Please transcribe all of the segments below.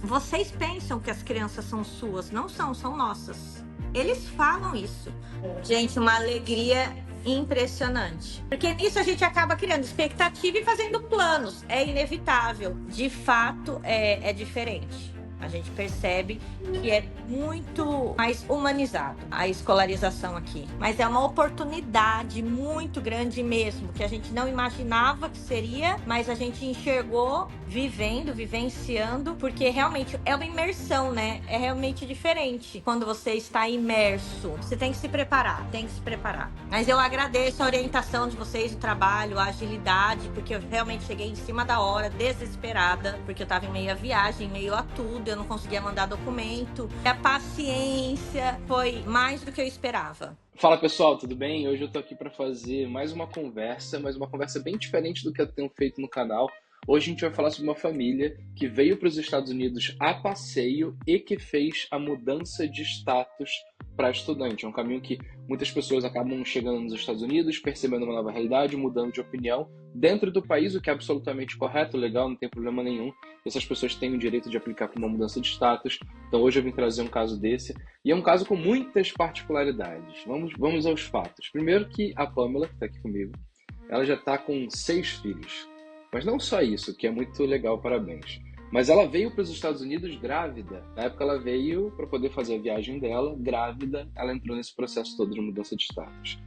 vocês pensam que as crianças são suas, não são, são nossas. Eles falam isso. Gente, uma alegria impressionante. Porque nisso a gente acaba criando expectativa e fazendo planos. É inevitável. De fato, é diferente. A gente percebe que é muito mais humanizado a escolarização aqui. Mas é uma oportunidade muito grande mesmo, que a gente não imaginava que seria, mas a gente enxergou vivenciando, porque realmente é uma imersão, né? É realmente diferente quando você está imerso. Você tem que se preparar, tem que se preparar. Mas eu agradeço a orientação de vocês, o trabalho, a agilidade, porque eu realmente cheguei em cima da hora, desesperada, porque eu tava em meio a viagem, em meio a tudo, eu não conseguia mandar documento. A paciência foi mais do que eu esperava. Fala pessoal, tudo bem? Hoje eu tô aqui para fazer mais uma conversa, mas uma conversa bem diferente do que eu tenho feito no canal. Hoje a gente vai falar sobre uma família que veio para os Estados Unidos a passeio e que fez a mudança de status para estudante. É um caminho que muitas pessoas acabam chegando nos Estados Unidos, percebendo uma nova realidade, mudando de opinião dentro do país, o que é absolutamente correto, legal, não tem problema nenhum. Essas pessoas têm o direito de aplicar para uma mudança de status. Então hoje eu vim trazer um caso desse. E é um caso com muitas particularidades. Vamos aos fatos. Primeiro que a Pamela, que está aqui comigo, ela já está com 6 filhos. Mas não só isso, que é muito legal, parabéns. Mas ela veio para os Estados Unidos grávida. Na época ela veio para poder fazer a viagem dela, grávida. Ela entrou nesse processo todo de mudança de status.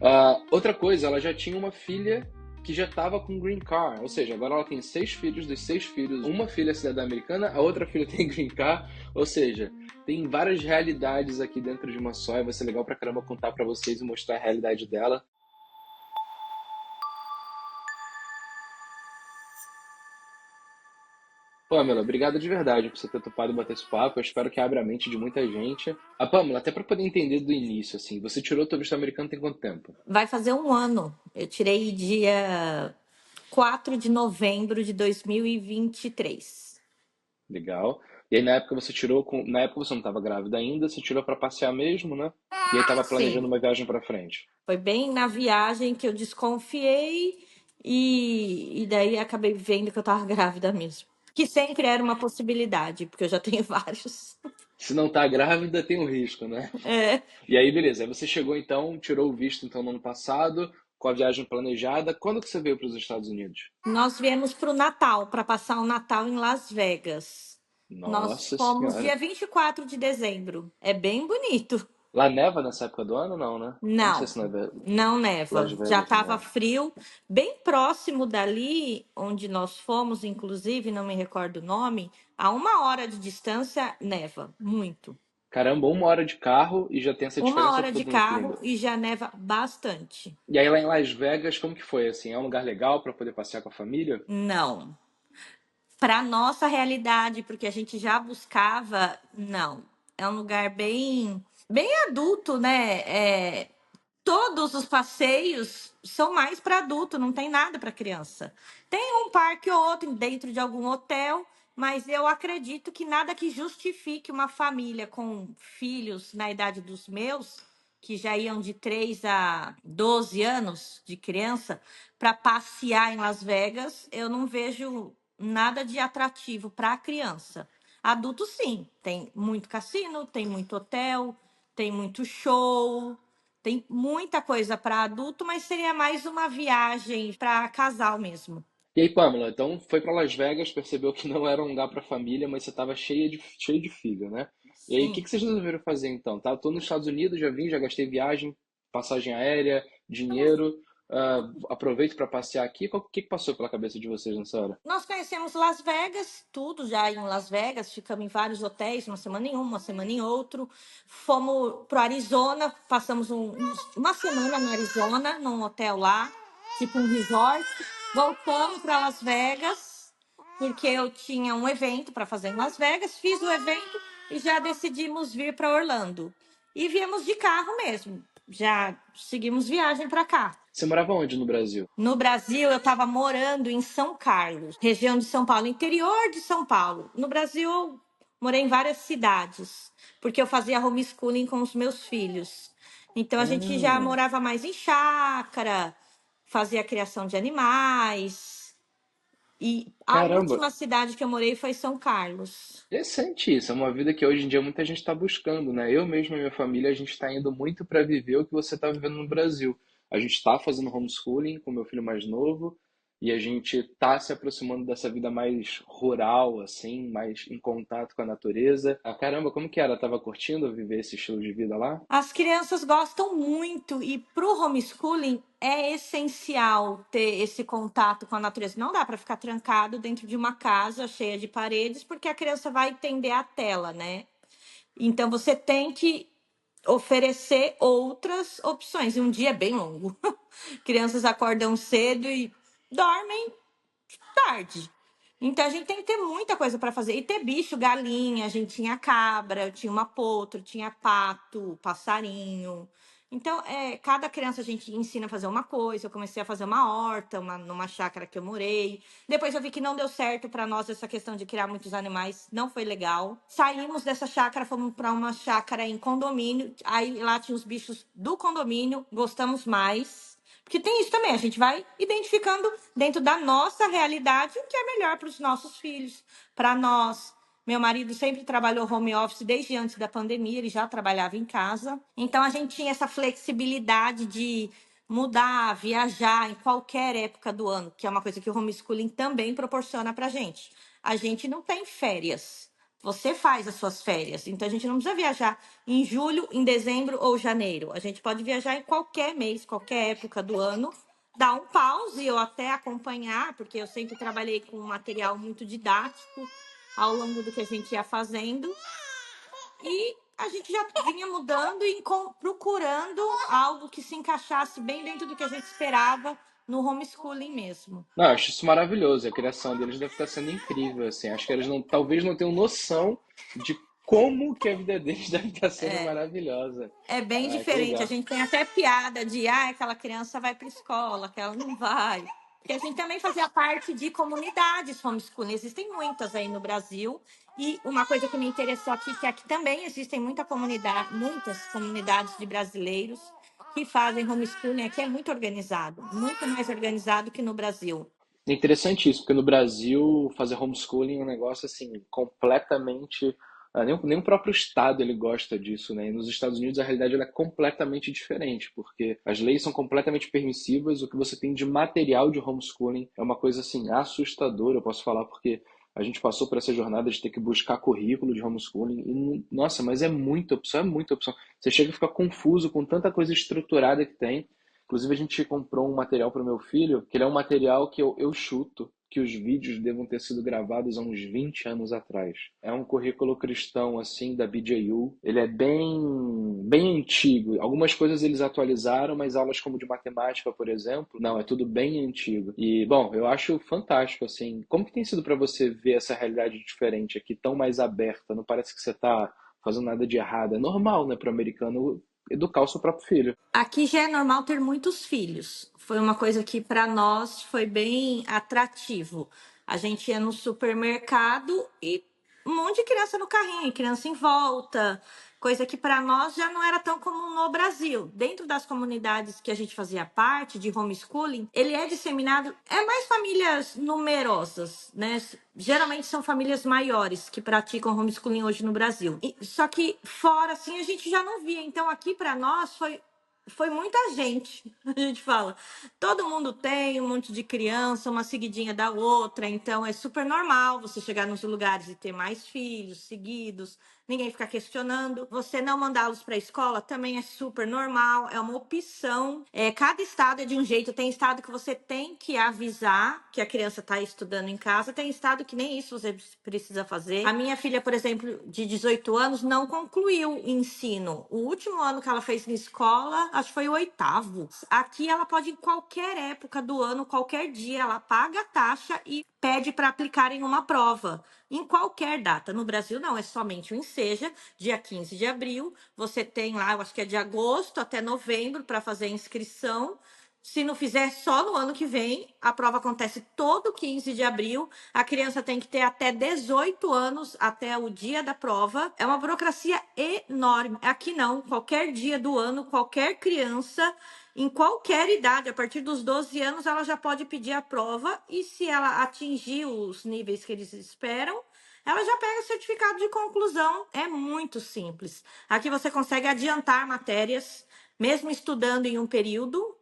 Outra coisa, ela já tinha uma filha que já estava com green card, ou seja, agora ela tem 6 filhos, dos 6 filhos, uma filha é cidadã americana, a outra filha tem green card, ou seja, tem várias realidades aqui dentro de uma só, e vai ser legal pra caramba contar pra vocês e mostrar a realidade dela. Pamela, obrigado de verdade por você ter topado bater esse papo. Eu espero que abra a mente de muita gente. A Pamela, até para poder entender do início, assim, você tirou o teu visto americano tem quanto tempo? Vai fazer um ano. Eu tirei dia 4 de novembro de 2023. Legal. E aí na época você tirou na época você não estava grávida ainda, você tirou para passear mesmo, né? E aí estava planejando Sim, uma viagem para frente. foi bem na viagem que eu desconfiei e daí acabei vendo que eu tava grávida mesmo. Que sempre era uma possibilidade, porque eu já tenho vários. Se não tá grávida, tem um risco, né? É. E aí, beleza. Aí você chegou então, tirou o visto então no ano passado, com a viagem planejada. Quando que você veio para os Estados Unidos? Nós viemos para o Natal, para passar o Natal em Las Vegas. Nós Nossa fomos senhora. dia 24 de dezembro. É bem bonito. Lá neva nessa época do ano, não, né? Eu não sei Não, se neva não Las neva. Já Vegas estava neva. frio, bem próximo dali onde nós fomos, inclusive, não me recordo o nome, a 1 hora de distância neva, muito. Caramba, 1 hora de carro e já tem essa Uma diferença hora de toda no carro clima. e já neva bastante. E aí lá em Las Vegas, como que foi assim? É um lugar legal para poder passear com a família? Não. Para nossa realidade, porque a gente já buscava, não. É um lugar bem adulto, né? Todos os passeios são mais para adulto, não tem nada para criança. Tem um parque ou outro dentro de algum hotel, mas eu acredito que nada que justifique uma família com filhos na idade dos meus, que já iam de 3 a 12 anos de criança, para passear em Las Vegas, eu não vejo nada de atrativo para a criança. Adulto, sim, tem muito cassino, tem muito hotel, tem muito show. Tem muita coisa para adulto, mas seria mais uma viagem para casal mesmo. E aí, Pamela, então foi para Las Vegas, percebeu que não era um lugar para família, mas você estava cheio de filho, né? E aí, o que Sim. que vocês resolveram fazer então? Tá, tô nos Estados Unidos, já vim, já gastei viagem, passagem aérea, dinheiro, aproveito para passear aqui. O que que passou pela cabeça de vocês nessa hora? Nós conhecemos Las Vegas, tudo já em Las Vegas, ficamos em vários hotéis, uma semana em um, uma semana em outro. Fomos pro Arizona, passamos uma semana no Arizona, num hotel lá, tipo um resort. Voltamos para Las Vegas, porque eu tinha um evento para fazer em Las Vegas, fiz o evento e já decidimos vir para Orlando. E viemos de carro mesmo, já seguimos viagem para cá. Você morava onde no Brasil? No Brasil, eu estava morando em São Carlos, região de São Paulo, interior de São Paulo. No Brasil, eu morei em várias cidades, porque eu fazia homeschooling com os meus filhos. Então, a gente já Ah, morava mais em chácara, fazia criação de animais. E a Caramba, última cidade que eu morei foi São Carlos. interessante isso. É uma vida que hoje em dia muita gente está buscando, né? Eu mesmo e minha família, a gente está indo muito para viver o que você está vivendo no Brasil. A gente está fazendo homeschooling com meu filho mais novo e a gente está se aproximando dessa vida mais rural, assim, mais em contato com a natureza. Ah, caramba, como que era? Tava curtindo viver esse estilo de vida lá? As crianças gostam muito e para o homeschooling é essencial ter esse contato com a natureza. Não dá para ficar trancado dentro de uma casa cheia de paredes, porque a criança vai tender à tela, né? Então você tem que oferecer outras opções. E um dia é bem longo. Crianças acordam cedo e dormem tarde. Então a gente tem que ter muita coisa para fazer. E ter bicho, galinha, a gente tinha cabra, eu tinha uma potra, tinha pato, passarinho. Então, cada criança a gente ensina a fazer uma coisa. Eu comecei a fazer uma horta, numa chácara que eu morei. Depois eu vi que não deu certo para nós essa questão de criar muitos animais, não foi legal. Saímos dessa chácara, fomos para uma chácara em condomínio. Aí lá tinha os bichos do condomínio, gostamos mais. Porque tem isso também, a gente vai identificando dentro da nossa realidade o que é melhor para os nossos filhos, para nós. Meu marido sempre trabalhou home office desde antes da pandemia, ele já trabalhava em casa. Então a gente tinha essa flexibilidade de mudar, viajar em qualquer época do ano, que é uma coisa que o homeschooling também proporciona para a gente. A gente não tem férias. Você faz as suas férias. Então a gente não precisa viajar em julho, em dezembro ou janeiro. A gente pode viajar em qualquer mês, qualquer época do ano. Dar um pause ou até acompanhar, porque eu sempre trabalhei com um material muito didático ao longo do que a gente ia fazendo. E a gente já vinha mudando e procurando algo que se encaixasse bem dentro do que a gente esperava no homeschooling mesmo. Não, eu acho isso maravilhoso. A criação deles deve estar sendo incrível, assim. Acho que eles não, talvez não tenham noção de como que a vida deles deve estar sendo maravilhosa. É bem Ah, que diferente. A legal. gente tem até piada de, aquela criança vai para escola, que ela não vai. Porque a gente também fazia parte de comunidades homeschooling. Existem muitas aí no Brasil. E uma coisa que me interessou aqui, que aqui também existem muitas comunidades de brasileiros que fazem homeschooling. Aqui é muito organizado, muito mais organizado que no Brasil. É interessante isso, porque no Brasil fazer homeschooling é um negócio assim completamente. Nem o próprio Estado ele gosta disso, né? E nos Estados Unidos a realidade ela é completamente diferente, porque as leis são completamente permissivas. O que você tem de material de homeschooling é uma coisa assim assustadora, eu posso falar, porque a gente passou por essa jornada de ter que buscar currículo de homeschooling e, nossa, mas é muita opção, é muita opção. Você chega a ficar confuso com tanta coisa estruturada que tem. Inclusive, a gente comprou um material para o meu filho, que ele é um material que eu chuto que os vídeos devam ter sido gravados há uns 20 anos atrás. É um currículo cristão, assim, da BJU. Ele é bem antigo. Algumas coisas eles atualizaram, mas aulas como de matemática, por exemplo, não, é tudo bem antigo. E, bom, eu acho fantástico, assim. Como que tem sido para você ver essa realidade diferente aqui, tão mais aberta? Não parece que você está fazendo nada de errado. É normal, né, para o americano educar o seu próprio filho. Aqui já é normal ter muitos filhos. Foi uma coisa que para nós foi bem atrativo. A gente ia no supermercado e um monte de criança no carrinho, criança em volta, coisa que para nós já não era tão comum no Brasil. Dentro das comunidades que a gente fazia parte de homeschooling, ele é disseminado, é mais famílias numerosas, né? Geralmente são famílias maiores que praticam homeschooling hoje no Brasil. Só que fora assim a gente já não via. Então aqui para nós foi muita gente. A gente fala, todo mundo tem um monte de criança, uma seguidinha da outra, então é super normal você chegar nos lugares e ter mais filhos seguidos, ninguém ficar questionando. Você não mandá-los para a escola também é super normal, é uma opção. Cada estado é de um jeito. Tem estado que você tem que avisar que a criança está estudando em casa, tem estado que nem isso você precisa fazer. A minha filha, por exemplo, de 18 anos, não concluiu o ensino. O último ano que ela fez na escola, acho que foi o oitavo. Aqui ela pode, em qualquer época do ano, qualquer dia, ela paga a taxa e pede para aplicar em uma prova. Em qualquer data. No Brasil, não, é somente o Enseja, dia 15 de abril. Você tem lá, eu acho que é de agosto até novembro para fazer a inscrição. Se não fizer só no ano que vem, a prova acontece todo 15 de abril. A criança tem que ter até 18 anos até o dia da prova. É uma burocracia enorme. Aqui não, qualquer dia do ano, qualquer criança Em qualquer idade, a partir dos 12 anos, ela já pode pedir a prova e se ela atingir os níveis que eles esperam, ela já pega o certificado de conclusão. É muito simples. Aqui você consegue adiantar matérias, mesmo estudando em um período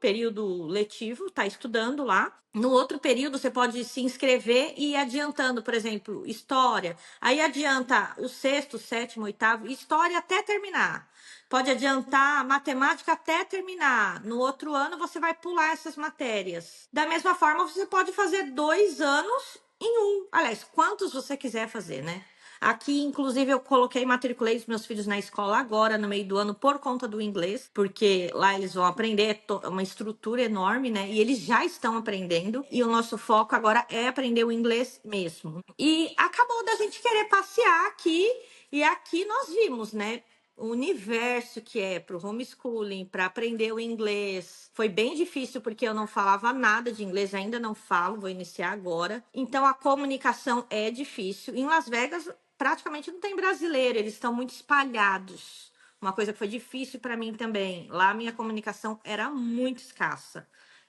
letivo, está estudando lá. No outro período, você pode se inscrever e ir adiantando, por exemplo, história. Aí adianta o sexto, sétimo, oitavo, história até terminar. Pode adiantar matemática até terminar. No outro ano, você vai pular essas matérias. Da mesma forma, você pode fazer 2 anos em um. Aliás, quantos você quiser fazer, né? Aqui, inclusive, eu matriculei os meus filhos na escola agora, no meio do ano, por conta do inglês, porque lá eles vão aprender uma estrutura enorme, né? E eles já estão aprendendo, e o nosso foco agora é aprender o inglês mesmo. E acabou da gente querer passear aqui, e aqui nós vimos, né? O universo que é para o homeschooling, para aprender o inglês. Foi bem difícil porque eu não falava nada de inglês, ainda não falo, vou iniciar agora. Então a comunicação é difícil. Em Las Vegas, praticamente não tem brasileiro, eles estão muito espalhados. Uma coisa que foi difícil para mim também. Lá a minha comunicação era muito escassa.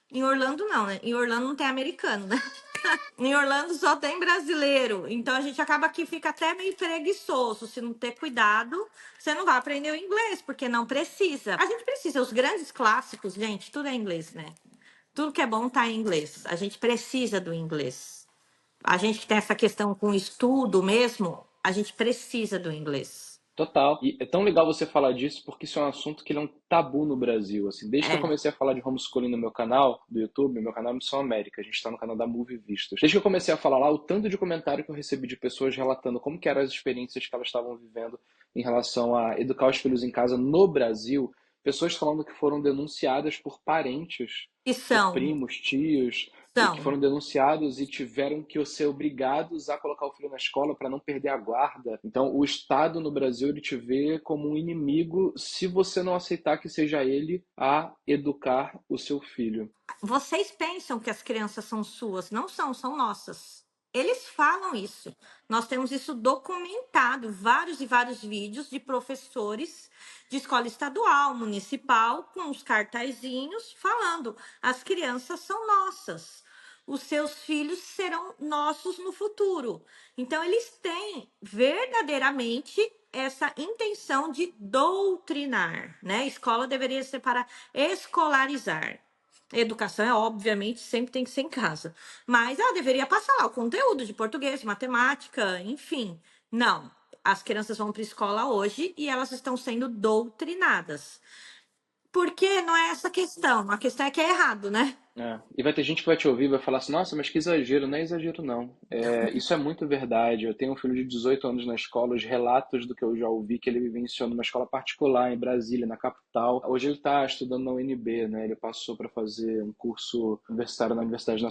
Em Orlando não, né? Em Orlando não tem americano, né? Em Orlando só tem brasileiro. Então a gente acaba que fica até meio preguiçoso. Se não ter cuidado, você não vai aprender o inglês, porque não precisa. A gente precisa. Os grandes clássicos, gente, tudo é inglês, né? Tudo que é bom tá em inglês. A gente precisa do inglês. A gente que tem essa questão com estudo mesmo, a gente precisa do inglês. Total. E é tão legal você falar disso porque isso é um assunto que ele é um tabu no Brasil. Assim, desde que eu É. comecei a falar de homeschooling no meu canal do YouTube, meu canal é Missão América, a gente está no canal da Movie Vistos. Desde que eu comecei a falar lá, o tanto de comentário que eu recebi de pessoas relatando como que eram as experiências que elas estavam vivendo em relação a educar os filhos em casa no Brasil, pessoas falando que foram denunciadas por parentes, E por são, primos, tios, e que são. foram denunciados e tiveram que ser obrigados a colocar o filho na escola para não perder a guarda. Então, o Estado no Brasil ele te vê como um inimigo se você não aceitar que seja ele a educar o seu filho. Vocês pensam que as crianças são suas, não são, são nossas. Eles falam isso. Nós temos isso documentado, vários e vários vídeos de professores de escola estadual, municipal, com os cartazinhos falando: as crianças são nossas. Os seus filhos serão nossos no futuro. Então, eles têm verdadeiramente essa intenção de doutrinar, né? A escola deveria ser para escolarizar. Educação é, obviamente, sempre tem que ser em casa. Mas ela deveria passar lá o conteúdo de português, matemática, enfim. Não. As crianças vão para a escola hoje e elas estão sendo doutrinadas. Porque não é essa a questão. A questão é que é errado, né? É. E vai ter gente que vai te ouvir e vai falar assim, nossa, mas que exagero. Não é exagero, não. Isso é muito verdade. Eu tenho um filho de 18 anos na escola, os relatos do que eu já ouvi que ele vivenciou numa escola particular em Brasília, na capital. Hoje ele está estudando na UNB, né? Ele passou para fazer um curso universitário na Universidade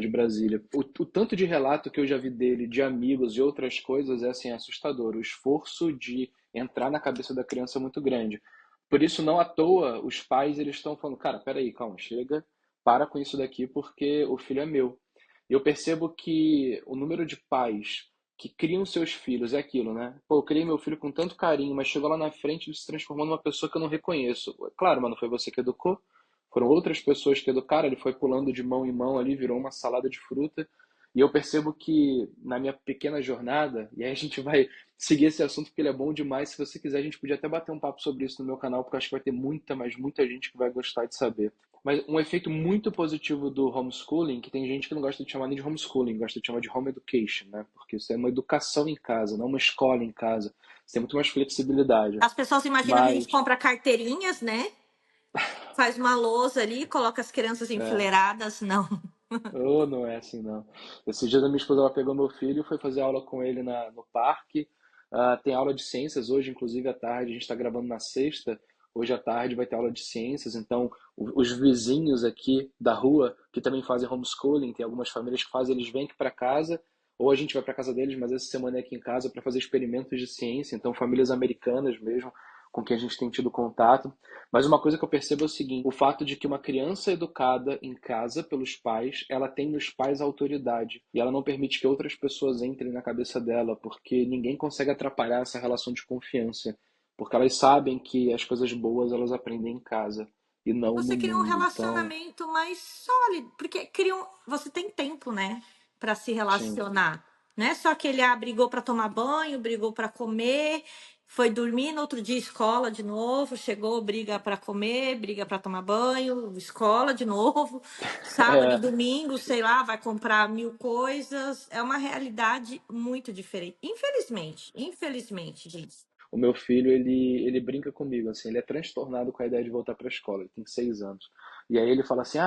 de Brasília. O tanto de relato que eu já vi dele, de amigos e outras coisas, é assim, assustador. O esforço de entrar na cabeça da criança é muito grande. Por isso, não à toa, os pais eles estão falando, cara, peraí, calma, chega, para com isso daqui porque o filho é meu. E eu percebo que o número de pais que criam seus filhos é aquilo, né? Pô, eu criei meu filho com tanto carinho, mas chegou lá na frente e ele se transformou numa pessoa que eu não reconheço. Claro, mas não foi você que educou, foram outras pessoas que educaram, ele foi pulando de mão em mão ali, virou uma salada de fruta. E eu percebo que na minha pequena jornada, e aí a gente vai seguir esse assunto porque ele é bom demais. Se você quiser, a gente podia até bater um papo sobre isso no meu canal, porque eu acho que vai ter muita, mas muita gente que vai gostar de saber. Mas um efeito muito positivo do homeschooling, que tem gente que não gosta de chamar nem de homeschooling, gosta de chamar de home education, né? Porque isso é uma educação em casa, não uma escola em casa. Você tem muito mais flexibilidade. As pessoas imaginam que a gente Mas, compra carteirinhas, né? Faz uma lousa ali, coloca as crianças é, enfileiradas. Não. oh, não é assim, não. Esse dia da minha esposa, ela pegou meu filho e foi fazer aula com ele no parque. Tem aula de ciências hoje, inclusive à tarde. A gente está gravando na sexta. Hoje à tarde vai ter aula de ciências. Então, os vizinhos aqui da rua, que também fazem homeschooling, tem algumas famílias que fazem, eles vêm aqui para casa, ou a gente vai para casa deles, mas essa semana é aqui em casa para fazer experimentos de ciência. Então, famílias americanas mesmo, com quem a gente tem tido contato. Mas uma coisa que eu percebo é o seguinte: o fato de que uma criança educada em casa pelos pais, ela tem nos pais autoridade e ela não permite que outras pessoas entrem na cabeça dela, porque ninguém consegue atrapalhar essa relação de confiança, porque elas sabem que as coisas boas elas aprendem em casa. e não no Você cria um mundo. Então, relacionamento mais sólido, porque você tem tempo, né, para se sim. relacionar. Não é só que ele brigou para tomar banho, brigou para comer, foi dormir, no outro dia escola de novo, chegou, briga para comer, briga para tomar banho, escola de novo, sábado e É, domingo, sei lá, vai comprar mil coisas. É uma realidade muito diferente. Infelizmente, gente. o meu filho, ele brinca comigo, assim, ele é transtornado com a ideia de voltar para a escola, ele tem 6 anos. E aí ele fala assim,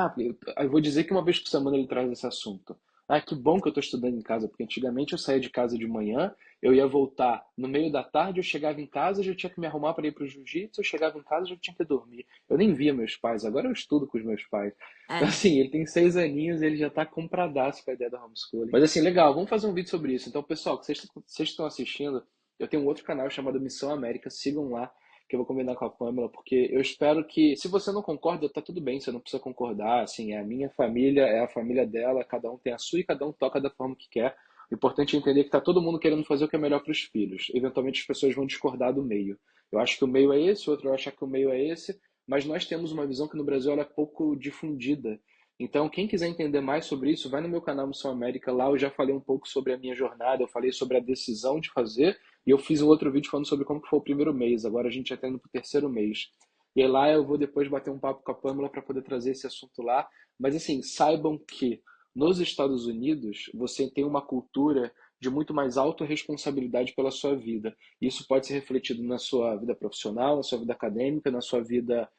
eu vou dizer que uma vez por semana ele traz esse assunto. Ah, que bom que eu estou estudando em casa, porque antigamente eu saía de casa de manhã, eu ia voltar no meio da tarde, eu chegava em casa, já tinha que me arrumar para ir para o jiu-jitsu, eu chegava em casa, já tinha que dormir. Eu nem via meus pais, agora eu estudo com os meus pais. Então, É. assim, ele tem 6 aninhos e ele já está compradaço com a ideia do homeschooling. Mas, assim, legal, vamos fazer um vídeo sobre isso. Então, pessoal, que vocês estão assistindo, eu tenho um outro canal chamado Missão América, sigam lá, que eu vou combinar com a Pamela, porque eu espero que, se você não concorda, tá tudo bem, você não precisa concordar, assim, é a minha família, é a família dela, cada um tem a sua e cada um toca da forma que quer. O importante é entender que tá todo mundo querendo fazer o que é melhor para os filhos. Eventualmente as pessoas vão discordar do meio. Eu acho que o meio é esse, o outro vai achar que o meio é esse, mas nós temos uma visão que no Brasil ela é pouco difundida. Então, quem quiser entender mais sobre isso, vai no meu canal Missão América. Lá eu já falei um pouco sobre a minha jornada, eu falei sobre a decisão de fazer e eu fiz um outro vídeo falando sobre como que foi o primeiro mês. Agora a gente já está indo para o terceiro mês. E aí lá eu vou depois bater um papo com a Pamela para poder trazer esse assunto lá. Mas assim, saibam que nos Estados Unidos você tem uma cultura de muito mais autorresponsabilidade pela sua vida. Isso pode ser refletido na sua vida profissional, na sua vida acadêmica, na sua vida,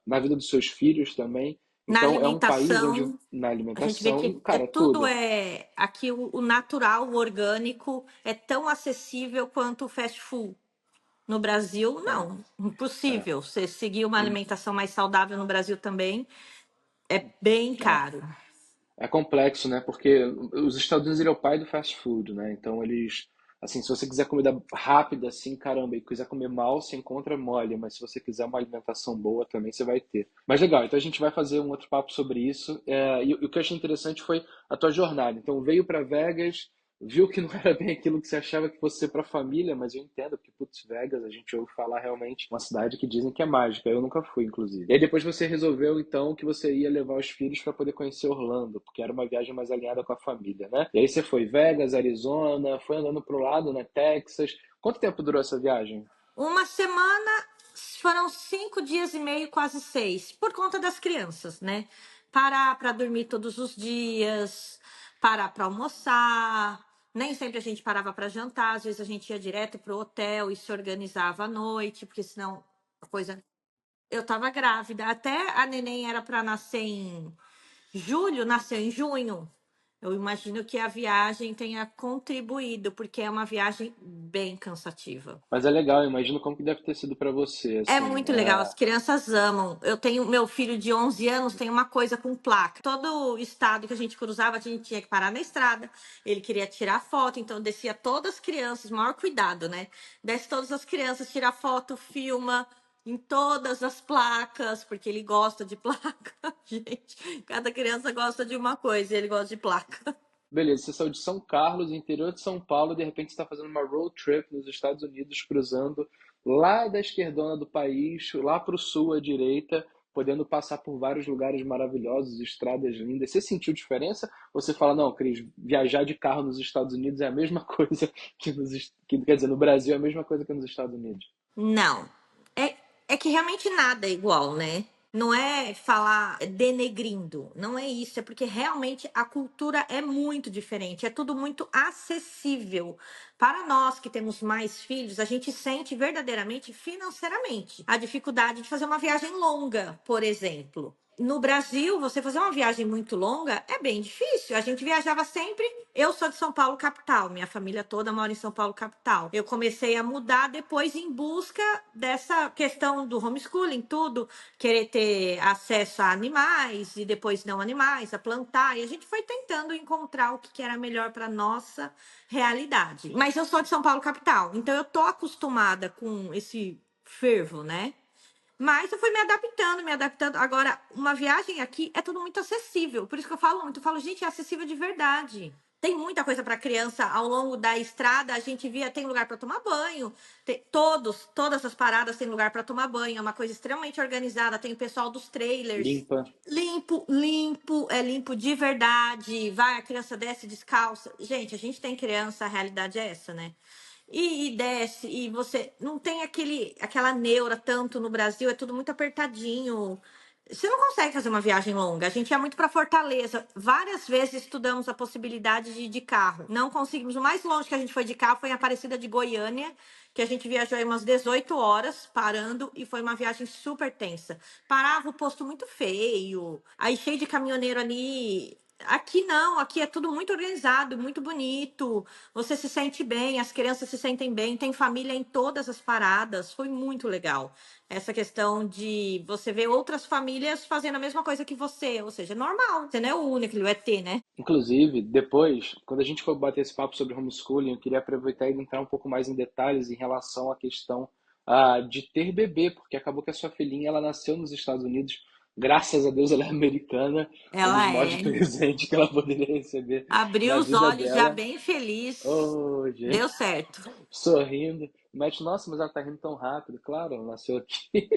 na vida dos seus filhos também. Na Então é um país onde alimentação, na a gente vê alimentação, que cara, tudo tudo. é aqui o natural, o orgânico é tão acessível quanto o fast food. No Brasil, É, não, é. impossível. Você seguir uma alimentação mais saudável no Brasil também é bem É. caro. É complexo, né? Porque os Estados Unidos ele é o pai do fast food, né? Então eles, assim, se você quiser comida rápida, assim, caramba, e quiser comer mal, você encontra mole, mas se você quiser uma alimentação boa também você vai ter. Mas legal, então a gente vai fazer um outro papo sobre isso. E o que eu achei interessante foi a tua jornada. Então veio para Vegas, viu que não era bem aquilo que você achava que fosse ser para a família, mas eu entendo, porque, putz, Vegas, a gente ouve falar realmente uma cidade que dizem que é mágica. Eu nunca fui, inclusive. E aí depois você resolveu, então, que você ia levar os filhos para poder conhecer Orlando, porque era uma viagem mais alinhada com a família, né? E aí você foi Vegas, Arizona, foi andando pro lado, né? Texas. Quanto tempo durou essa viagem? Uma semana foram 5 dias e meio, quase 6, por conta das crianças, né? Parar para dormir todos os dias, parar para almoçar. Nem sempre a gente parava para jantar, às vezes a gente ia direto pro hotel e se organizava à noite, porque senão a coisa. Eu tava grávida, até a neném era para nascer em julho, nasceu em junho. Eu imagino que a viagem tenha contribuído, porque é uma viagem bem cansativa. Mas é legal, eu imagino como que deve ter sido para você, É assim. muito legal, as crianças amam. Eu tenho meu filho de 11 anos, tem uma coisa com placa. Todo estado que a gente cruzava, a gente tinha que parar na estrada. Ele queria tirar foto, então descia todas as crianças, maior cuidado, né? Desce todas as crianças, tira foto, filma em todas as placas, porque ele gosta de placa. Gente, cada criança gosta de uma coisa e ele gosta de placa. Beleza, você saiu de São Carlos, interior de São Paulo, e de repente está fazendo uma road trip nos Estados Unidos, cruzando lá da esquerdona do país, lá para o sul à direita, podendo passar por vários lugares maravilhosos, estradas lindas. Você sentiu diferença? Ou você fala, não, Cris, viajar de carro nos Estados Unidos é a mesma coisa quer dizer, no Brasil é a mesma coisa que nos Estados Unidos? Não. É, é que realmente nada é igual, né? Não é falar denegrindo, não é isso, é porque realmente a cultura é muito diferente, é tudo muito acessível. Para nós que temos mais filhos, a gente sente verdadeiramente financeiramente a dificuldade de fazer uma viagem longa, por exemplo. No Brasil, você fazer uma viagem muito longa é bem difícil. A gente viajava sempre. Eu sou de São Paulo, capital. Minha família toda mora em São Paulo, capital. Eu comecei a mudar depois em busca dessa questão do homeschooling, tudo, querer ter acesso a animais e depois não animais, a plantar. E a gente foi tentando encontrar o que era melhor para nossa realidade. Mas eu sou de São Paulo, capital. Então eu tô acostumada com esse fervo, né? Mas eu fui me adaptando, me adaptando. Agora, uma viagem aqui é tudo muito acessível. Por isso que eu falo muito. Eu falo, gente, é acessível de verdade. Tem muita coisa para criança ao longo da estrada. A gente via, tem lugar para tomar banho, todas as paradas têm lugar para tomar banho. É uma coisa extremamente organizada. Tem o pessoal dos trailers. Limpa. Limpo, é limpo de verdade. Vai, a criança desce descalça. Gente, a gente tem criança, a realidade é essa, né? E desce, e você não tem aquela neura tanto no Brasil, é tudo muito apertadinho. Você não consegue fazer uma viagem longa. A gente ia muito para Fortaleza. Várias vezes estudamos a possibilidade de ir de carro. Não conseguimos. O mais longe que a gente foi de carro foi em Aparecida de Goiânia, que a gente viajou aí umas 18 horas parando e foi uma viagem super tensa. Parava o posto muito feio, aí cheio de caminhoneiro ali. Aqui não, aqui é tudo muito organizado, muito bonito. Você se sente bem, as crianças se sentem bem, tem família em todas as paradas. Foi muito legal essa questão de você ver outras famílias fazendo a mesma coisa que você, ou seja, é normal. Você não é o único, o ET, né? Inclusive, depois, quando a gente for bater esse papo sobre homeschooling, eu queria aproveitar e entrar um pouco mais em detalhes em relação à questão de ter bebê, porque acabou que a sua filhinha ela nasceu nos Estados Unidos. Graças a Deus ela é americana, um dos Ela maiores é. presentes que ela poderia receber Abriu na os vida olhos já dela. bem feliz. Oh, Deu gente, certo. sorrindo. Mas, nossa, mas ela tá rindo tão rápido. Claro, ela nasceu aqui.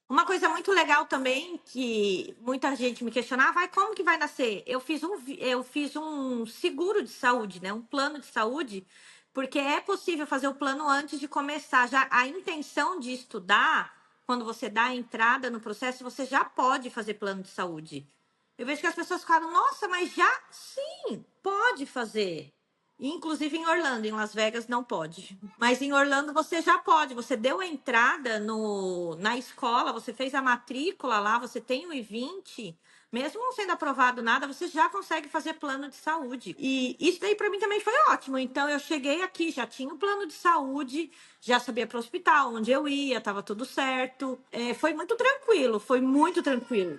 Uma coisa muito legal também que muita gente me questionava, como que vai nascer? Eu fiz um seguro de saúde, né? Um plano de saúde, porque é possível fazer o plano antes de começar. Já a intenção de estudar, quando você dá a entrada no processo, você já pode fazer plano de saúde. Eu vejo que as pessoas ficaram, nossa, mas já? Sim, pode fazer. Inclusive em Orlando, em Las Vegas não pode. Mas em Orlando você já pode. Você deu a entrada na escola, você fez a matrícula lá, você tem o I-20. Mesmo não sendo aprovado nada, você já consegue fazer plano de saúde. E isso daí para mim também foi ótimo. Então eu cheguei aqui, já tinha o plano de saúde, já sabia para o hospital onde eu ia, estava tudo certo. Foi muito tranquilo, foi muito tranquilo.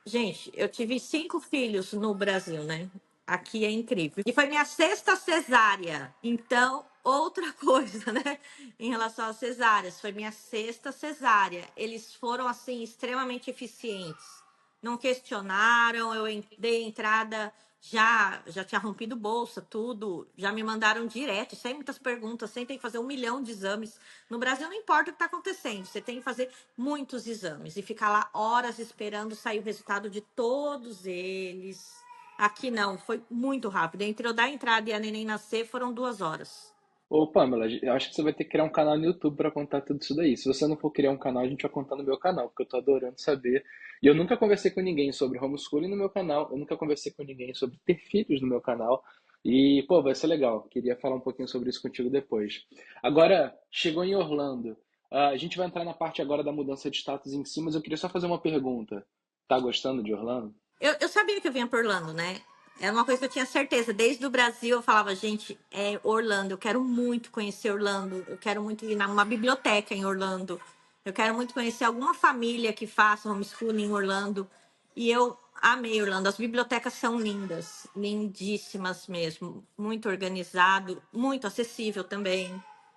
Gente, eu tive 5 filhos no Brasil, né? Aqui é incrível. E foi minha sexta cesárea. Então, outra coisa, né? Em relação às cesáreas, foi minha sexta cesárea. Eles foram, assim, extremamente eficientes. Não questionaram, dei entrada, já tinha rompido bolsa, tudo. Já me mandaram direto, sem muitas perguntas, sem ter que fazer 1 milhão de exames. No Brasil não importa o que está acontecendo, você tem que fazer muitos exames e ficar lá horas esperando sair o resultado de todos eles. Aqui não, foi muito rápido. Entre eu dar a entrada e a neném nascer, foram 2 horas. Ô, Pamela, eu acho que você vai ter que criar um canal no YouTube para contar tudo isso daí. Se você não for criar um canal, a gente vai contar no meu canal, porque eu tô adorando saber. E eu nunca conversei com ninguém sobre homeschooling no meu canal, eu nunca conversei com ninguém sobre ter filhos no meu canal. E, pô, vai ser legal. Queria falar um pouquinho sobre isso contigo depois. Agora, chegou em Orlando. A gente vai entrar na parte agora da mudança de status em si, mas eu queria só fazer uma pergunta. Tá gostando de Orlando? Eu sabia que eu vinha para Orlando, né? Era uma coisa que eu tinha certeza. Desde o Brasil eu falava, gente, é Orlando, eu quero muito conhecer Orlando, eu quero muito ir numa biblioteca em Orlando, eu quero muito conhecer alguma família que faça homeschooling em Orlando. E eu amei Orlando. As bibliotecas são lindas, lindíssimas mesmo. Muito organizado, muito acessível também.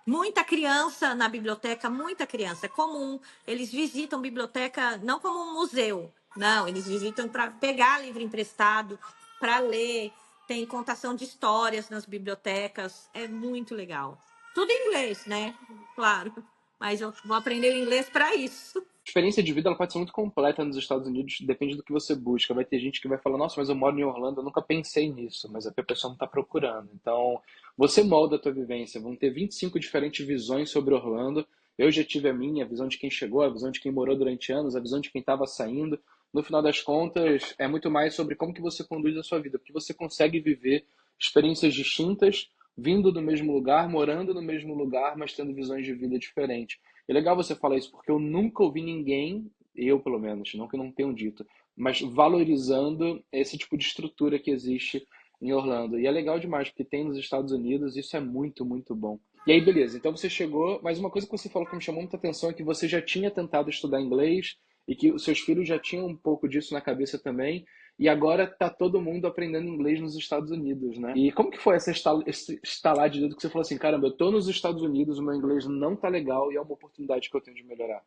Muita criança na biblioteca, muita criança. É comum. Eles visitam biblioteca não como um museu, não, eles visitam para pegar livro emprestado, para ler. Tem contação de histórias nas bibliotecas. É muito legal. Tudo em inglês, né? Claro. Mas eu vou aprender inglês para isso. Experiência de vida ela pode ser muito completa nos Estados Unidos, depende do que você busca. Vai ter gente que vai falar, nossa, mas eu moro em Orlando, eu nunca pensei nisso, mas é porque a pessoa não está procurando. Então, você molda a tua vivência. Vão ter 25 diferentes visões sobre Orlando. Eu já tive a minha, a visão de quem chegou, a visão de quem morou durante anos, a visão de quem estava saindo. No final das contas, é muito mais sobre como que você conduz a sua vida, porque você consegue viver experiências distintas, vindo do mesmo lugar, morando no mesmo lugar, mas tendo visões de vida diferentes. É legal você falar isso, porque eu nunca ouvi ninguém, eu pelo menos, não que eu não tenham dito, mas valorizando esse tipo de estrutura que existe em Orlando. E é legal demais, porque tem nos Estados Unidos, isso é muito, muito bom. E aí, beleza, então você chegou, mas uma coisa que você falou que me chamou muita atenção é que você já tinha tentado estudar inglês e que os seus filhos já tinham um pouco disso na cabeça também. E agora tá todo mundo aprendendo inglês nos Estados Unidos, né? E como que foi esse estalar de dedo que você falou assim, caramba, eu tô nos Estados Unidos, o meu inglês não tá legal e é uma oportunidade que eu tenho de melhorar.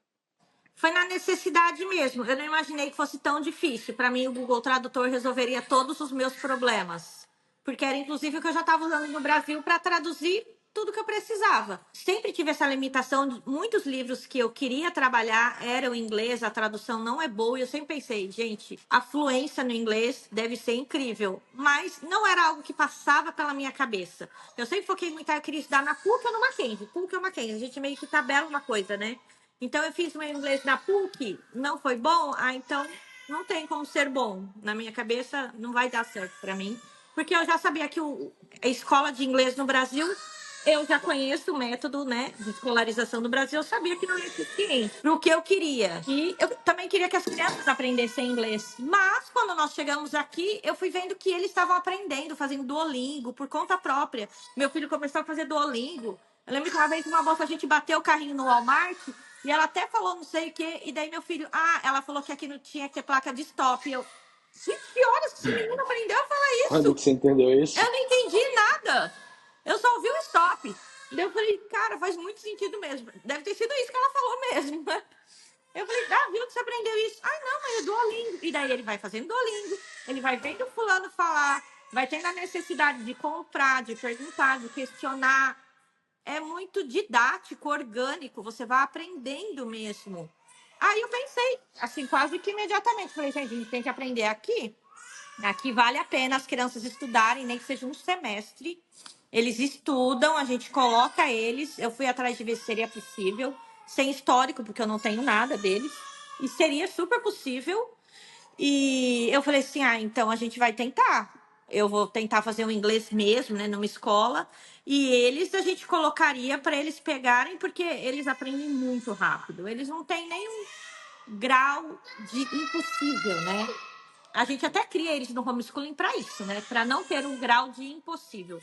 Foi na necessidade mesmo. Eu não imaginei que fosse tão difícil. Para mim, o Google Tradutor resolveria todos os meus problemas. porque era inclusive o que eu já estava usando no Brasil para traduzir tudo que eu precisava. Sempre tive essa limitação de muitos livros que eu queria trabalhar eram em inglês, a tradução não é boa, e eu sempre pensei, gente, a fluência no inglês deve ser incrível, mas não era algo que passava pela minha cabeça. Eu sempre foquei muito, eu queria estudar na PUC ou no Mackenzie. PUC ou Mackenzie, a gente meio que tabela uma coisa, né? Então eu fiz meu inglês na PUC, não foi bom, então não tem como ser bom. Na minha cabeça não vai dar certo para mim, porque eu já sabia que a escola de inglês no Brasil, eu já conheço o método, né, de escolarização do Brasil, eu sabia que não ia suficiente para o que eu queria. E eu também queria que as crianças aprendessem inglês. Mas quando nós chegamos aqui, eu fui vendo que eles estavam aprendendo, fazendo Duolingo por conta própria. Meu filho começou a fazer Duolingo. Eu lembro que uma vez uma moça, a gente bateu o carrinho no Walmart e ela até falou não sei o quê. E daí meu filho, ela falou que aqui não tinha que ter placa de stop. E eu, gente, que horas que esse menino aprendeu a falar Quando que isso? você entendeu isso? Eu não entendi nada. Eu só ouvi o stop. Daí eu falei, cara, faz muito sentido mesmo. Deve ter sido isso que ela falou mesmo. Eu falei, Davi, onde você aprendeu isso? Ah, não, mas é Duolingo. E daí ele vai fazendo Duolingo, ele vai vendo o fulano falar, vai tendo a necessidade de comprar, de perguntar, de questionar. É muito didático, orgânico, você vai aprendendo mesmo. Aí eu pensei, assim, quase que imediatamente, falei, gente, a gente tem que aprender aqui. Aqui vale a pena as crianças estudarem, nem que seja um semestre. Eles estudam, a gente coloca eles. Eu fui atrás de ver se seria possível, sem histórico, porque eu não tenho nada deles. E seria super possível. E eu falei assim: então a gente vai tentar. Eu vou tentar fazer o inglês mesmo, né, numa escola. E eles a gente colocaria para eles pegarem, porque eles aprendem muito rápido. Eles não têm nenhum grau de impossível, né? A gente até cria eles no homeschooling para isso, né? Para não ter um grau de impossível.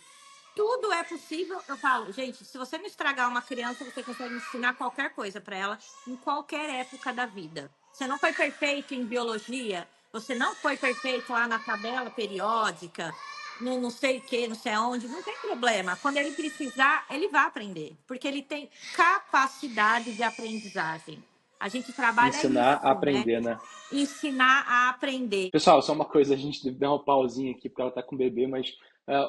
Tudo é possível. Eu falo, gente, se você não estragar uma criança, você consegue ensinar qualquer coisa para ela em qualquer época da vida. Você não foi perfeito em biologia, você não foi perfeito lá na tabela periódica, no não sei o que, não sei aonde, não tem problema. Quando ele precisar, ele vai aprender, porque ele tem capacidade de aprendizagem. A gente trabalha Ensinar a isso, né? aprender, né? Ensinar a aprender. Pessoal, só uma coisa, a gente deve dar uma pausinha aqui porque ela tá com o bebê, mas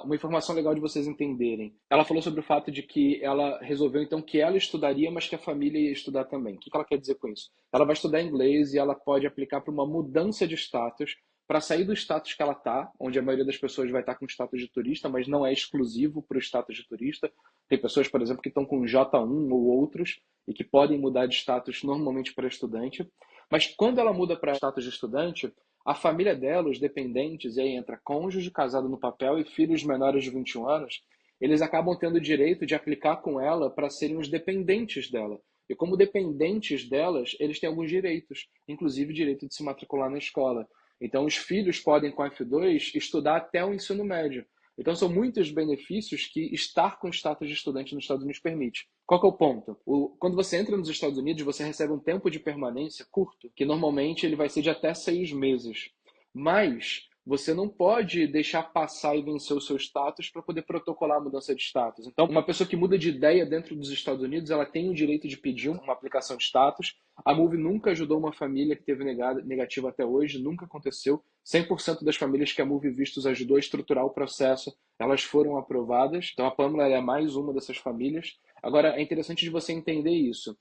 uma informação legal de vocês entenderem. Ela falou sobre o fato de que ela resolveu então que ela estudaria, mas que a família ia estudar também. O que ela quer dizer com isso? Ela vai estudar inglês e ela pode aplicar para uma mudança de status, para sair do status que ela tá, onde a maioria das pessoas vai estar com status de turista, mas não é exclusivo para o status de turista. Tem pessoas, por exemplo, que estão com J1 ou outros e que podem mudar de status normalmente para estudante. Mas quando ela muda para status de estudante, a família dela, os dependentes, e aí entra cônjuge casado no papel e filhos menores de 21 anos, eles acabam tendo o direito de aplicar com ela para serem os dependentes dela. E como dependentes delas, eles têm alguns direitos, inclusive o direito de se matricular na escola. Então, os filhos podem, com a F2, estudar até o ensino médio. Então, são muitos benefícios que estar com status de estudante nos Estados Unidos permite. Qual que é o ponto? Quando você entra nos Estados Unidos, você recebe um tempo de permanência curto, que normalmente ele vai ser de até 6 meses. Mas você não pode deixar passar e vencer o seu status para poder protocolar a mudança de status. Então, uma pessoa que muda de ideia dentro dos Estados Unidos, ela tem o direito de pedir uma aplicação de status. A Move nunca ajudou uma família que teve negativo até hoje, nunca aconteceu. 100% das famílias que a Move Vistos ajudou a estruturar o processo, elas foram aprovadas. Então, a Pamela é mais uma dessas famílias. Agora, é interessante de você entender isso.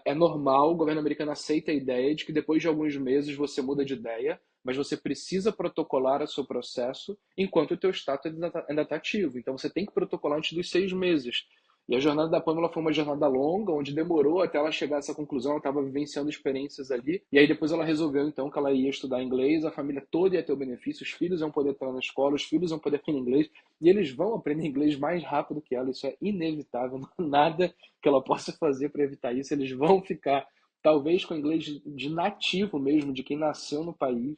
É normal, o governo americano aceita a ideia de que depois de alguns meses você muda de ideia, mas você precisa protocolar o seu processo enquanto o teu status ainda está ativo. Então você tem que protocolar antes dos 6 meses. E a jornada da Pamela foi uma jornada longa, onde demorou até ela chegar a essa conclusão, ela estava vivenciando experiências ali. E aí depois ela resolveu então que ela ia estudar inglês, a família toda ia ter o benefício, os filhos iam poder estar na escola, os filhos iam poder aprender inglês, e eles vão aprender inglês mais rápido que ela, isso é inevitável, não há nada que ela possa fazer para evitar isso, eles vão ficar talvez com inglês de nativo mesmo, de quem nasceu no país,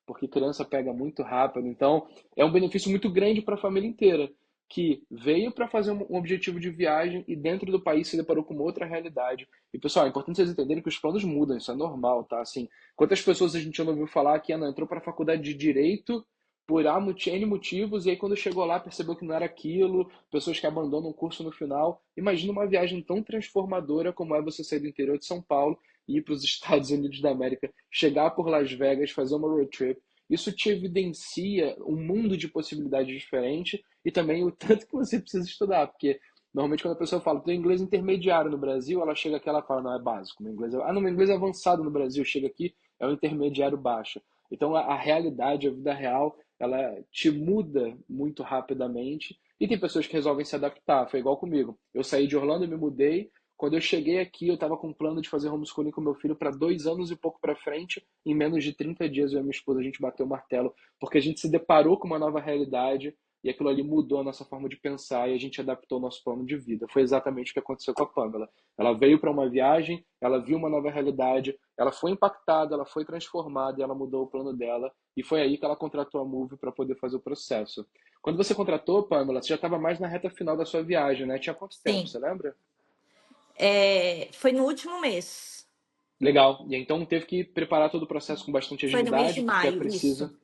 porque criança pega muito rápido. Então, é um benefício muito grande para a família inteira, que veio para fazer um objetivo de viagem e dentro do país se deparou com uma outra realidade. E, pessoal, é importante vocês entenderem que os planos mudam, isso é normal, tá? Assim, quantas pessoas a gente já não ouviu falar que Ana entrou para a faculdade de Direito por N motivos, e aí quando chegou lá percebeu que não era aquilo, pessoas que abandonam o curso no final. Imagina uma viagem tão transformadora como é você sair do interior de São Paulo e ir para os Estados Unidos da América, chegar por Las Vegas, fazer uma road trip isso te evidencia um mundo de possibilidades diferentes e também o tanto que você precisa estudar, porque normalmente quando a pessoa fala, tem inglês intermediário no Brasil, ela chega aqui, ela fala, não, é básico, meu inglês não, meu inglês é avançado no Brasil, chega aqui, é o intermediário baixo. Então a realidade, a vida real, ela te muda muito rapidamente e tem pessoas que resolvem se adaptar, foi igual comigo. Eu saí de Orlando, me mudei, quando eu cheguei aqui, eu estava com um plano de fazer homeschooling com meu filho para 2 anos e pouco para frente. Em menos de 30 dias, eu e minha esposa, a gente bateu o martelo, porque a gente se deparou com uma nova realidade e aquilo ali mudou a nossa forma de pensar e a gente adaptou o nosso plano de vida. Foi exatamente o que aconteceu com a Pamela. Ela veio para uma viagem, ela viu uma nova realidade, ela foi impactada, ela foi transformada e ela mudou o plano dela. E foi aí que ela contratou a Move para poder fazer o processo. Quando você contratou, Pamela, você já estava mais na reta final da sua viagem, né? Tinha quanto tempo, Sim. você lembra? Foi no último mês. Legal. E então teve que preparar todo o processo com bastante Foi no mês de agilidade, porque maio, isso.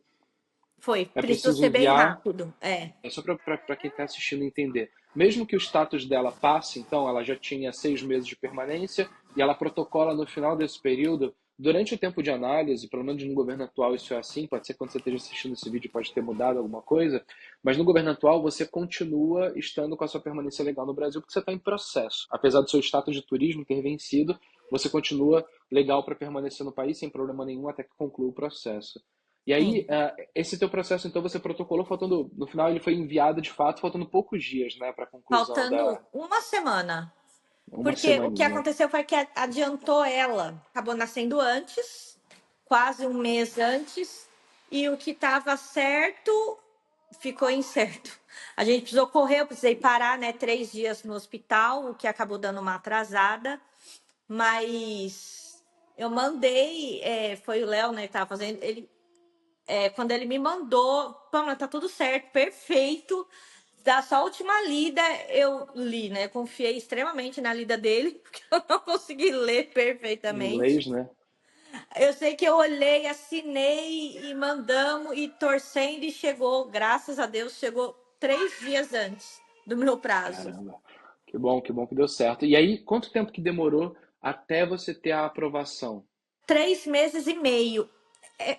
Foi. é Precisou preciso ser bem enviar. rápido. É só para quem está assistindo entender. Mesmo que o status dela passe, então ela já tinha 6 meses de permanência e ela protocola no final desse período, durante o tempo de análise, pelo menos no governo atual isso é assim, pode ser que quando você esteja assistindo esse vídeo pode ter mudado alguma coisa, mas no governo atual você continua estando com a sua permanência legal no Brasil porque você está em processo. Apesar do seu status de turismo ter vencido, você continua legal para permanecer no país sem problema nenhum até que conclua o processo. E aí, Sim. esse teu processo, então, você protocolou faltando, no final ele foi enviado de fato, faltando poucos dias, né, para a conclusão Faltando da uma semana. uma Porque o que semaninha. aconteceu foi que adiantou ela. Acabou nascendo antes, quase um mês antes. E o que estava certo ficou incerto. A gente precisou correr, eu precisei parar, né? 3 dias no hospital, o que acabou dando uma atrasada. Mas eu mandei, foi o Léo, né, que tava fazendo. Quando ele me mandou, Pamela, tá tudo certo, perfeito. Da sua última lida, eu li, né? Confiei extremamente na lida dele, porque eu não consegui ler Em perfeitamente. inglês, né? Eu sei que eu olhei, assinei e mandamos e torcendo e chegou, graças a Deus, chegou 3 dias antes do meu prazo. Caramba. Que bom que deu certo. E aí, quanto tempo que demorou até você ter a aprovação? 3 meses e meio. É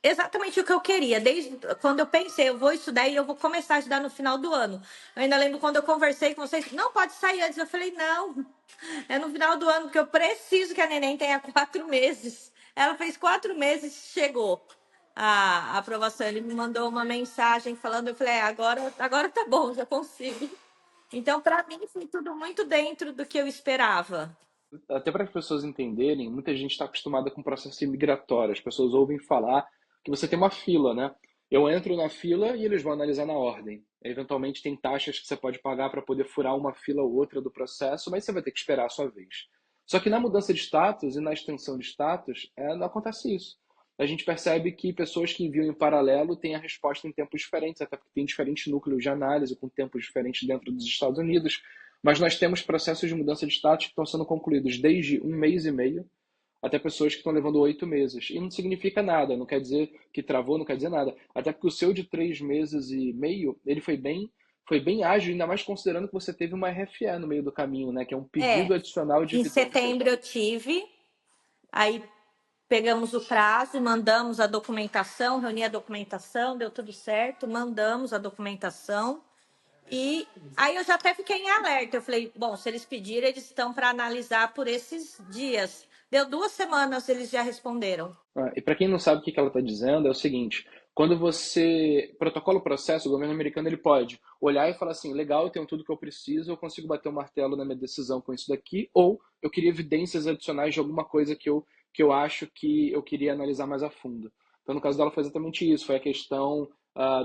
exatamente o que eu queria. Desde quando eu pensei, eu vou estudar e eu vou começar a estudar no final do ano. Eu ainda lembro quando eu conversei com vocês, não pode sair antes. Eu falei, não, é no final do ano, porque eu preciso que a neném tenha 4 meses. Ela fez 4 meses, chegou a aprovação. Ele me mandou uma mensagem falando, eu falei, agora tá bom, já consigo. Então, para mim, foi tudo muito dentro do que eu esperava. Até para as pessoas entenderem, muita gente está acostumada com o processo imigratório. As pessoas ouvem falar que você tem uma fila, né? Eu entro na fila e eles vão analisar na ordem. Eventualmente tem taxas que você pode pagar para poder furar uma fila ou outra do processo, mas você vai ter que esperar a sua vez. Só que na mudança de status e na extensão de status, não acontece isso. A gente percebe que pessoas que enviam em paralelo têm a resposta em tempos diferentes, até porque tem diferentes núcleos de análise com tempos diferentes dentro dos Estados Unidos. Mas nós temos processos de mudança de status que estão sendo concluídos desde 1 mês e meio até pessoas que estão levando 8 meses. E não significa nada, não quer dizer que travou, não quer dizer nada. Até porque o seu de 3 meses e meio, ele foi bem ágil, ainda mais considerando que você teve uma RFE no meio do caminho, né? Que é um É, pedido adicional de em evidência. setembro eu tive, aí pegamos o prazo, mandamos a documentação, reuni a documentação, deu tudo certo, mandamos a documentação. E aí eu já até fiquei em alerta. Eu falei, bom, se eles pedirem, eles estão para analisar por esses dias. Deu 2 semanas, eles já responderam. E para quem não sabe o que ela está dizendo, é o seguinte: quando você protocola o processo, o governo americano ele pode olhar e falar assim, legal, eu tenho tudo que eu preciso, eu consigo bater o martelo na minha decisão com isso daqui, ou eu queria evidências adicionais de alguma coisa que eu acho que eu queria analisar mais a fundo. Então, no caso dela, foi exatamente isso, foi a questão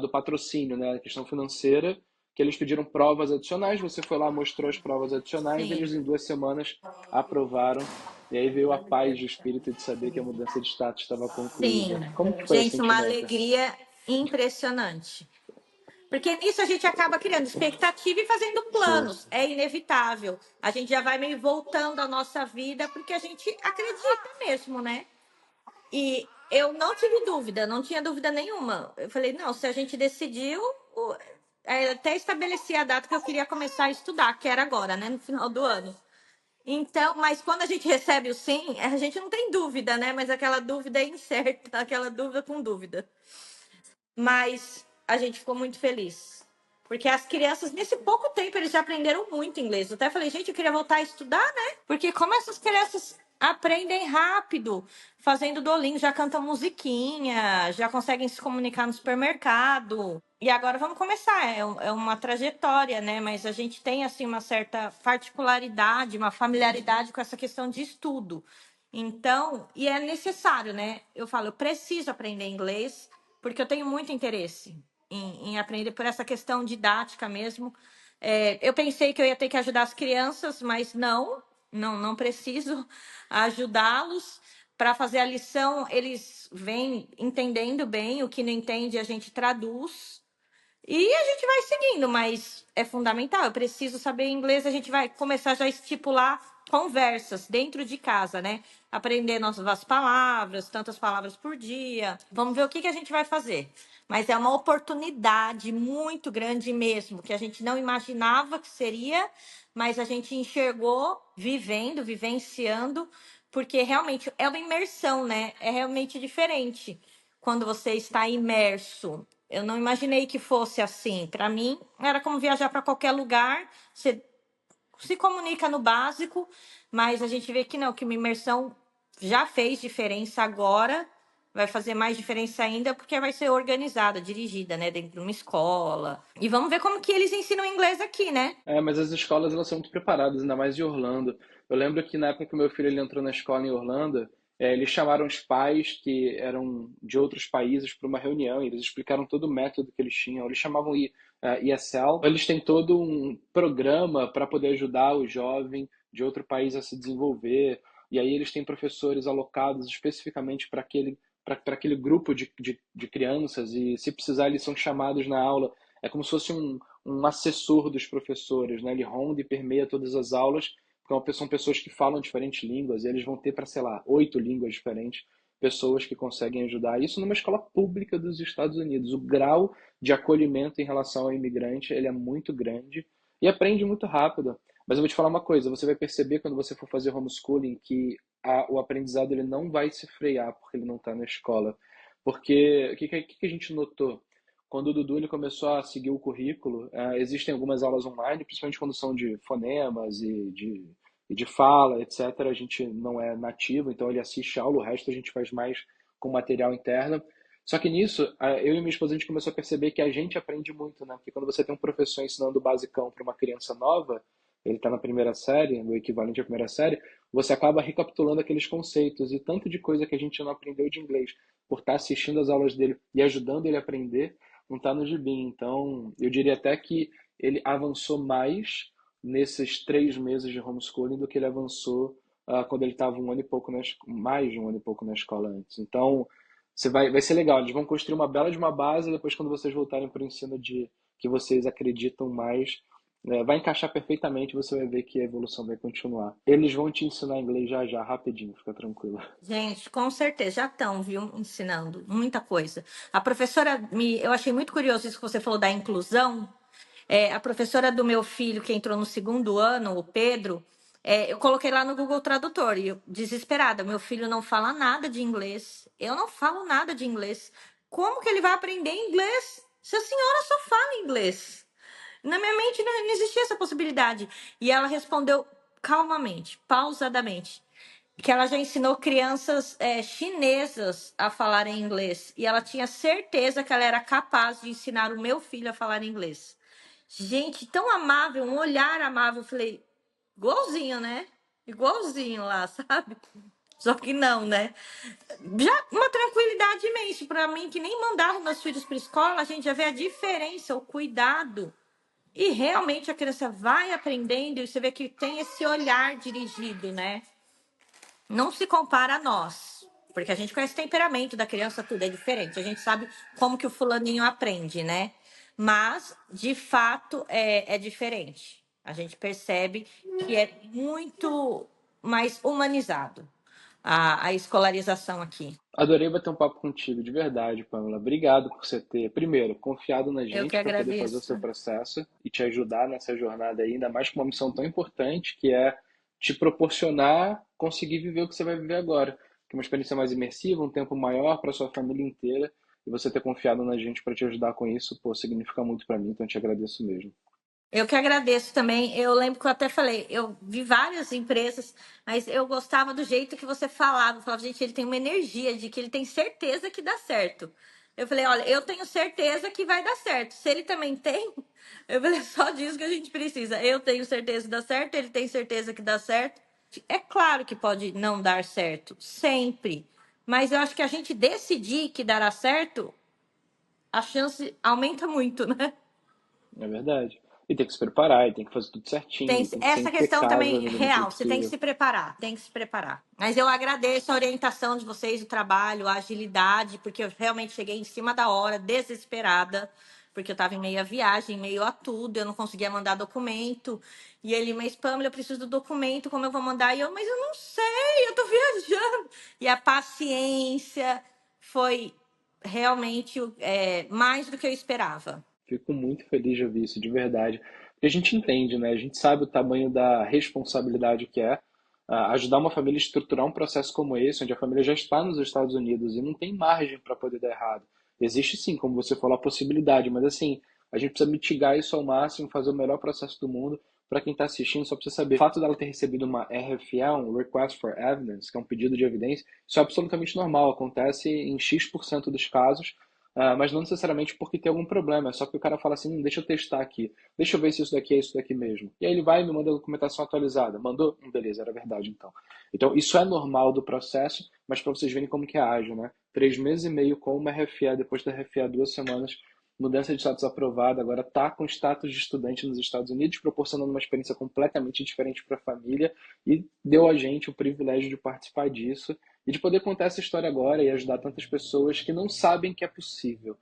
do patrocínio, né, a questão financeira, que eles pediram provas adicionais, você foi lá, mostrou as provas adicionais, Sim, eles em 2 semanas aprovaram e aí veio a paz de espírito de saber que a mudança de status estava sim. concluída. Como que foi o Gente, uma sentimento? alegria impressionante. Porque nisso a gente acaba criando expectativa e fazendo Sim. planos. É inevitável. A gente já vai meio voltando à nossa vida porque a gente acredita mesmo, né? E eu não tive dúvida, não tinha dúvida nenhuma. Eu falei, não, se a gente decidiu, até estabeleci a data que eu queria começar a estudar, que era agora, né, no final do ano. Então, mas quando a gente recebe o sim, a gente não tem dúvida, né? Mas aquela dúvida é incerta, aquela dúvida com dúvida. mas a gente ficou muito feliz. Porque as crianças, nesse pouco tempo, eles já aprenderam muito inglês. Eu até falei, gente, eu queria voltar a estudar, né? Porque como essas crianças aprendem rápido, fazendo Duolingo, já cantam musiquinha, já conseguem se comunicar no supermercado. E agora vamos começar, é uma trajetória, né? Mas a gente tem, assim, uma certa particularidade, uma familiaridade com essa questão de estudo. Então, e é necessário, né? Eu falo, eu preciso aprender inglês, porque eu tenho muito interesse em aprender por essa questão didática mesmo. Eu pensei que eu ia ter que ajudar as crianças, mas não preciso ajudá-los. Para fazer a lição, eles vêm entendendo bem, o que não entende a gente traduz. E a gente vai seguindo, mas é fundamental. Eu preciso saber inglês, a gente vai começar já a estipular conversas dentro de casa, né? Aprender novas palavras, tantas palavras por dia. Vamos ver o que a gente vai fazer. Mas é uma oportunidade muito grande mesmo, que a gente não imaginava que seria, mas a gente enxergou vivendo, vivenciando, porque realmente é uma imersão, né? É realmente diferente quando você está imerso. Eu não imaginei que fosse assim. Para mim, era como viajar para qualquer lugar. Você se comunica no básico, mas a gente vê que não, que uma imersão já fez diferença agora, vai fazer mais diferença ainda porque vai ser organizada, dirigida, né, dentro de uma escola. E vamos ver como que eles ensinam inglês aqui, né? Mas as escolas elas são muito preparadas, ainda mais de Orlando. Eu lembro que na época que o meu filho ele entrou na escola em Orlando, eles chamaram os pais que eram de outros países para uma reunião e eles explicaram todo o método que eles tinham. Eles chamavam ESL. Eles têm todo um programa para poder ajudar o jovem de outro país a se desenvolver. E aí eles têm professores alocados especificamente para aquele grupo de crianças e se precisar eles são chamados na aula. É como se fosse um assessor dos professores, né? Ele ronda e permeia todas as aulas, porque são pessoas que falam diferentes línguas, e eles vão ter para, sei lá, 8 línguas diferentes, pessoas que conseguem ajudar. Isso numa escola pública dos Estados Unidos. O grau de acolhimento em relação ao imigrante, ele é muito grande e aprende muito rápido. Mas eu vou te falar uma coisa, você vai perceber quando você for fazer homeschooling que o aprendizado ele não vai se frear porque ele não está na escola. Porque o que a gente notou? Quando o Dudu ele começou a seguir o currículo, existem algumas aulas online, principalmente quando são de fonemas e de fala, etc. A gente não é nativo, então ele assiste a aula, o resto a gente faz mais com material interno. Só que nisso, eu e minha esposa a gente começou a perceber que a gente aprende muito, né? Porque quando você tem um professor ensinando o basicão para uma criança nova, ele está na primeira série, no equivalente à primeira série, você acaba recapitulando aqueles conceitos e tanto de coisa que a gente não aprendeu de inglês por estar assistindo as aulas dele e ajudando ele a aprender, não está no gibi. Então, eu diria até que ele avançou mais nesses 3 meses de homeschooling do que ele avançou quando ele estava um ano e pouco mais de um ano e pouco na escola antes. Então, vai ser legal. Eles vão construir uma bela de uma base. Depois, quando vocês voltarem para o ensino de que vocês acreditam mais, vai encaixar perfeitamente. Você vai ver que a evolução vai continuar. Eles vão te ensinar inglês já já, rapidinho. Fica tranquilo. Gente, com certeza, já estão, viu, ensinando muita coisa. A professora eu achei muito curioso isso que você falou da inclusão. A professora do meu filho, que entrou no segundo ano, o Pedro, eu coloquei lá no Google Tradutor, e eu, desesperada, meu filho não fala nada de inglês, eu não falo nada de inglês. Como que ele vai aprender inglês se a senhora só fala inglês? Na minha mente não existia essa possibilidade. E ela respondeu calmamente, pausadamente, que ela já ensinou crianças chinesas a falarem inglês. E ela tinha certeza que ela era capaz de ensinar o meu filho a falar inglês. Gente, tão amável, um olhar amável. Eu falei, igualzinho, né? Igualzinho lá, sabe? Só que não, né? Já uma tranquilidade imensa para mim, que nem mandava meus filhos para escola, a gente já vê a diferença, o cuidado. E realmente a criança vai aprendendo e você vê que tem esse olhar dirigido, né? Não se compara a nós, porque a gente conhece o temperamento da criança, tudo é diferente. A gente sabe como que o fulaninho aprende, né? Mas, de fato, é diferente. A gente percebe que é muito mais humanizado a escolarização aqui. Adorei bater um papo contigo, de verdade, Pamela. Obrigado por você ter, primeiro, confiado na Eu que gente para poder fazer o agradeço. seu processo e te ajudar nessa jornada aí, ainda mais com uma missão tão importante que é te proporcionar conseguir viver o que você vai viver agora. Que é uma experiência mais imersiva, um tempo maior para sua família inteira. e você ter confiado na gente para te ajudar com isso, pô, significa muito para mim, então eu te agradeço mesmo. Eu que agradeço também. Eu lembro que eu até falei, eu vi várias empresas, mas eu gostava do jeito que você falava. Eu falava, gente, ele tem uma energia de que ele tem certeza que dá certo. Eu falei, olha, eu tenho certeza que vai dar certo. Se ele também tem, eu falei, é só disso que a gente precisa. Eu tenho certeza que dá certo, ele tem certeza que dá certo. É claro que pode não dar certo, sempre. Mas eu acho que a gente decidir que dará certo, a chance aumenta muito, né? É verdade. E tem que se preparar, e tem que fazer tudo certinho, Tem e tem que ser essa questão também impecável no limite do real, você tem que possível. se preparar, tem que se preparar. Mas eu agradeço a orientação de vocês, o trabalho, a agilidade, porque eu realmente cheguei em cima da hora, desesperada, porque eu estava em meio à viagem, em meio a tudo, eu não conseguia mandar documento. E ele, mas Pamela, eu preciso do documento, como eu vou mandar? E eu, mas eu não sei, eu tô viajando. E a paciência foi realmente mais do que eu esperava. Fico muito feliz de ouvir isso, de verdade. Porque a gente entende, né? A gente sabe o tamanho da responsabilidade que é ajudar uma família a estruturar um processo como esse, onde a família já está nos Estados Unidos e não tem margem para poder dar errado. Existe sim, como você falou, a possibilidade, mas assim, a gente precisa mitigar isso ao máximo, fazer o melhor processo do mundo. Para quem está assistindo, só precisa saber. O fato dela ter recebido uma RFE, um Request for Evidence, que é um pedido de evidência, isso é absolutamente normal, acontece em X% dos casos. Mas não necessariamente porque tem algum problema, é só que o cara fala assim, deixa eu testar aqui, deixa eu ver se isso daqui é isso daqui mesmo. E aí ele vai e me manda a documentação atualizada. Mandou? Beleza, era verdade então. Então isso é normal do processo, mas para vocês verem como que é ágil, né? 3 meses e meio com uma RFA, depois da RFA 2 semanas, mudança de status aprovada, agora está com status de estudante nos Estados Unidos, proporcionando uma experiência completamente diferente para a família e deu a gente o privilégio de participar disso e de poder contar essa história agora e ajudar tantas pessoas que não sabem que é possível.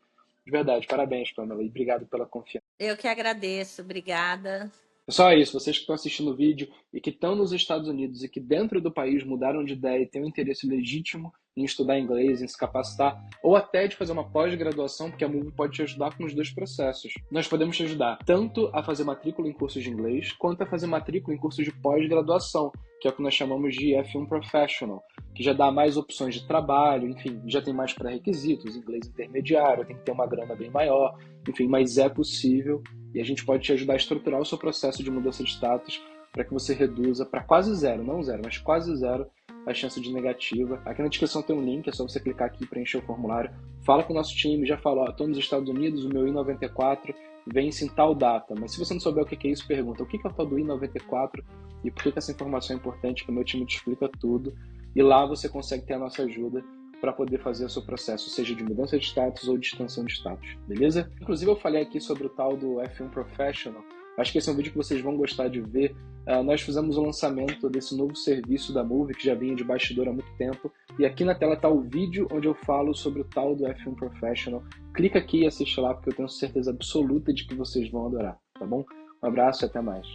De verdade, parabéns, Pamela, e obrigado pela confiança. Eu que agradeço, obrigada. Pessoal, é isso. Vocês que estão assistindo o vídeo e que estão nos Estados Unidos e que dentro do país mudaram de ideia e têm um interesse legítimo em estudar inglês, em se capacitar, ou até de fazer uma pós-graduação, porque a Move pode te ajudar com os dois processos. Nós podemos te ajudar tanto a fazer matrícula em cursos de inglês, quanto a fazer matrícula em cursos de pós-graduação, que é o que nós chamamos de F1 Professional, que já dá mais opções de trabalho, enfim, já tem mais pré-requisitos, inglês intermediário, tem que ter uma grana bem maior, enfim, mas é possível e a gente pode te ajudar a estruturar o seu processo de mudança de status para que você reduza para quase zero, não zero, mas quase zero a chance de negativa. Aqui na descrição tem um link, é só você clicar aqui e preencher o formulário. Fala com o nosso time, já falou, estou nos Estados Unidos, o meu I-94 vence em tal data, mas se você não souber o que é isso, pergunta o que é o tal do I-94 e por que essa informação é importante, que o meu time te explica tudo. E lá você consegue ter a nossa ajuda para poder fazer o seu processo, seja de mudança de status ou de extensão de status, beleza? Inclusive eu falei aqui sobre o tal do F1 Professional, acho que esse é um vídeo que vocês vão gostar de ver. Nós fizemos o lançamento desse novo serviço da Move, que já vinha de bastidor há muito tempo, e aqui na tela está o vídeo onde eu falo sobre o tal do F1 Professional. Clica aqui e assiste lá, porque eu tenho certeza absoluta de que vocês vão adorar, tá bom? Um abraço e até mais.